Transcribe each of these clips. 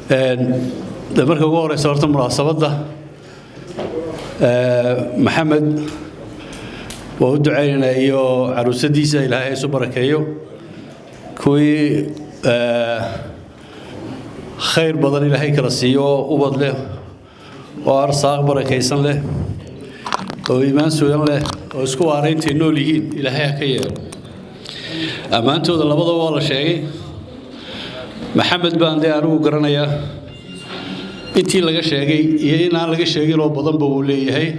marka ugu horeysa horta munaasabada maxamed waa u duceynaa iyo caruusadiisa ilaahay isu barakeeyo kuwii khayr badan ilaahay kala siiyo ubad leh oo arsaaq barakaysan leh oo iimaan sugan leh oo isku waarayntii nool yihiin ilaahay ka yeelo amaantooda labadaba waa la sheegay maxamed baan anigu garanayaa intii laga sheegay iyo in aan laga sheegin oo badan buu leeyahay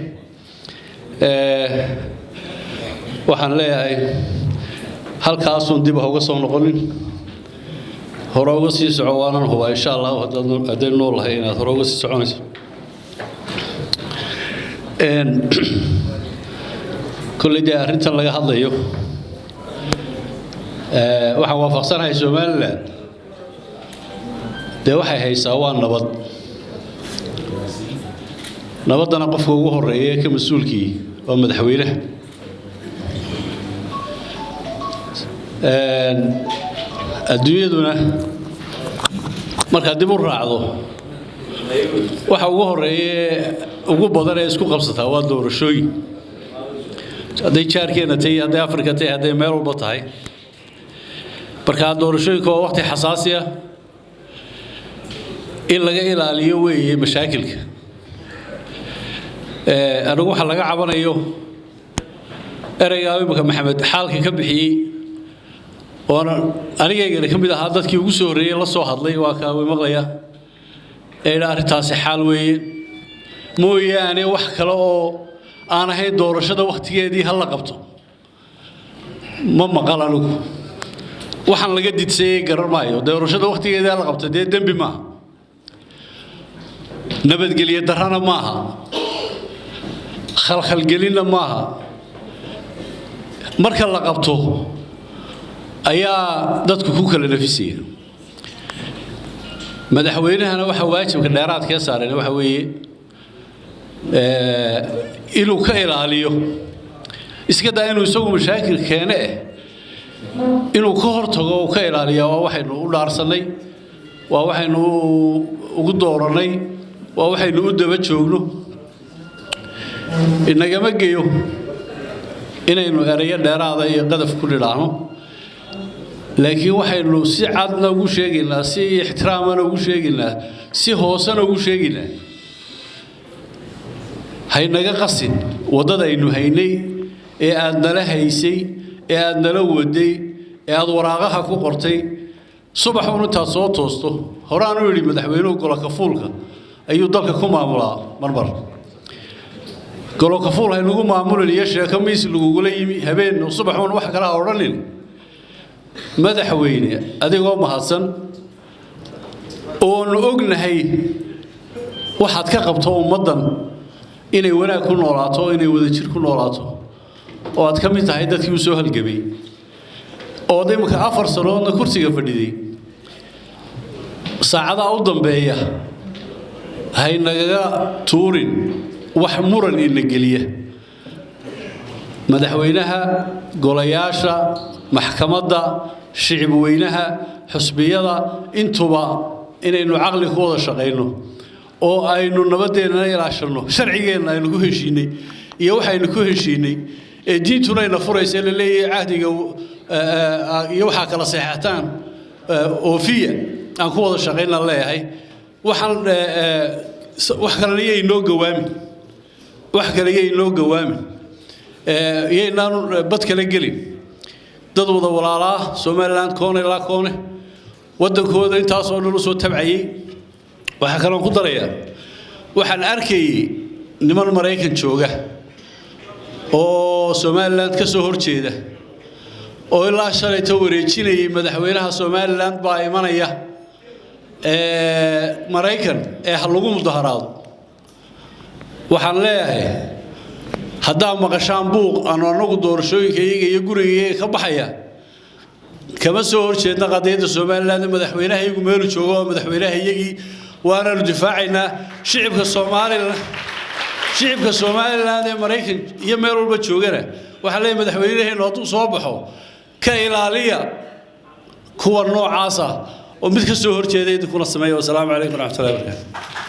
waxaan leeyahay halkaas oo dib uga soo noqonin hore uga sii soco waanan hubaa insha Allah haddii nool lahayn inaad hore uga sii soconayso kulliday arrintan laga hadlayo waxaan waafaqsanahay Soomaaliland de waxay haysaa waa nabadana qofka ugu horeeya ka mas'uulkii oo madaxweynaha adduunyaduna marka dib u raacdo waxa ugu horeeya ugu badan ee isku qabsata waa doorashooyin haday jaarkeena tahay haday Afrika tahay haday meel walba tahay marka doorashooyinku waa waqti xasaasi ah in laga ilaaliyo weeye mashaakilka anigu waxa laga cabanayo erayga imika maxamed xaalka ka bixiyay oo anigayga kamid ahaa dadkii ugu soo horeeyay la soo hadlay waa ka maqlaya ee arrintaasi xaal weeye mooyaane wax kale oo aan ahayn doorashada waqtigeedii hal la qabto ma maqal anigu waxaan laga didsay garmaayo doorashada waqtigeedii hal la qabto dambi ma nabadgelyo darrana maaha khalkhalgelinna maaha marka la qabto ayaa dadku ku kala nafisay madaxweynahana waxa waajibka dheeraadka ka saaran waxa weeye inuu ka ilaaliyo iska daa inuu isagu mashaakil keene inuu ka hortago oo ka ilaaliyo waa waxaynu u dhaarsanay waa waxaynu ugu dooranay waa waxaynu u daba joogno inagama geeyo inaynu erayo dheeraada iyo qadaf ku dhiraano laakiin waxaynu si cadna ugu sheegaynaa si ixtiraamana ugu sheegaynaa si hoosana ugu sheegaynaa haynaga qasin wadada aynu haynay ee aad nala haysay ee aad nala waday ee aad waraaqaha ku qortay subax inta soo toosto horaan u yiri madaxweynuhu golka fuulka ayuu dalka ku maamulaa marmar golka fuul haynugu maamulay sheeko miis lagu yimi habeen subax wax kala oranin madaxweyne adigoo mahadsan oo ognahay waxaad ka qabto ummadan inay wanaag ku noolaato inay wada jir ku noolaato oo aad ka mid tahay dadkii u soo halgamay oo imika 4 sanoodna kursiga fadhiday saacada u dambeeya haynaga tuurin wax muran in la geliya madaxweynaha golayaasha maxkamadda shicib weynaha xusbiyada intuba inaynu aqli ku wada shaqeyno oo aynu nabadeena ilaashano sharcigeena aynu ku heshiinay iyo waxaynu ku heshiinay ee diintuna ina furaysa la leeyahay ahdiga iyo waxa kala saxaataan oofiya aan ku wada shaqeyna leeyahay waxaan wax kale inoo gawaami wax kale inoo gawaami yeynaan bad kala gelin dad wada walaalaha Soomaaliland koone la koone wadankooda intaas oo dhan soo tabcayay waxa kale ku daraya waxaan arkay niman Mareykan jooga oo Soomaaliland ka soo horjeeda oo ilaa shalay wareejinayay madaxweynaha Soomaaliland baa imanaya Mareykan lagu mudaharaado waxaan leeyahay hadaa maqashaan buuq aan anagu doorashooyinka iyo guriga ka baxaya kama soo horjeedna qadiyada Soomaaliland madaxweynaha iyagu meel joogo madaxweynaha iyagii waana difaacayna shicibka Soomaaliland ee Mareykan iyo meel walba joogana waxa leeyahay madaxweynaha inuu soo baxo ka ilaaliya kuwa noocaas ah oo mid ka soo horjeeday idinkuna sameeyo. Wassalaamu calaykum waraxmatullaahi wabarakaatu.